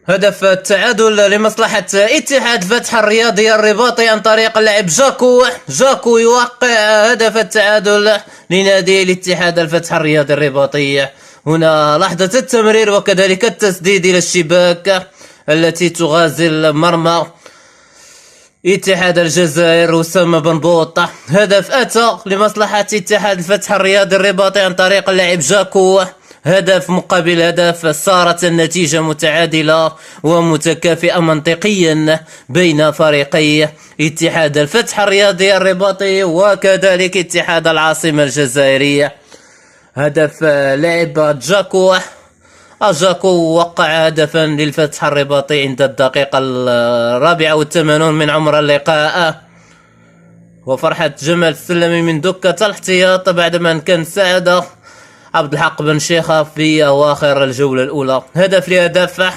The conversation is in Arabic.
هدف التعادل لمصلحة اتحاد فتح الرياضي الرباطي عن طريق اللاعب جاكو يوقع هدف التعادل لنادي الاتحاد الفتح الرياضي الرباطي. هنا لحظة التمرير وكذلك التسديد إلى الشباك التي تغازل مرمى اتحاد الجزائر أسامة بن بوطة. هدف أتى لمصلحة اتحاد الفتح الرياضي الرباطي عن طريق اللاعب جاكو، هدف مقابل هدف. صارت النتيجة متعادلة ومتكافئة منطقيا بين فريقي اتحاد الفتح الرياضي الرباطي وكذلك اتحاد العاصمة الجزائرية. هدف لاعب جاكو وقع هدفا للفتح الرباطي عند الدقيقة 84 من عمر اللقاء. وفرحة جمال السلمي من دكة الاحتياط بعدما أن كان ساعد عبد الحق بن شيخة في أواخر الجولة الأولى. هدف لهدف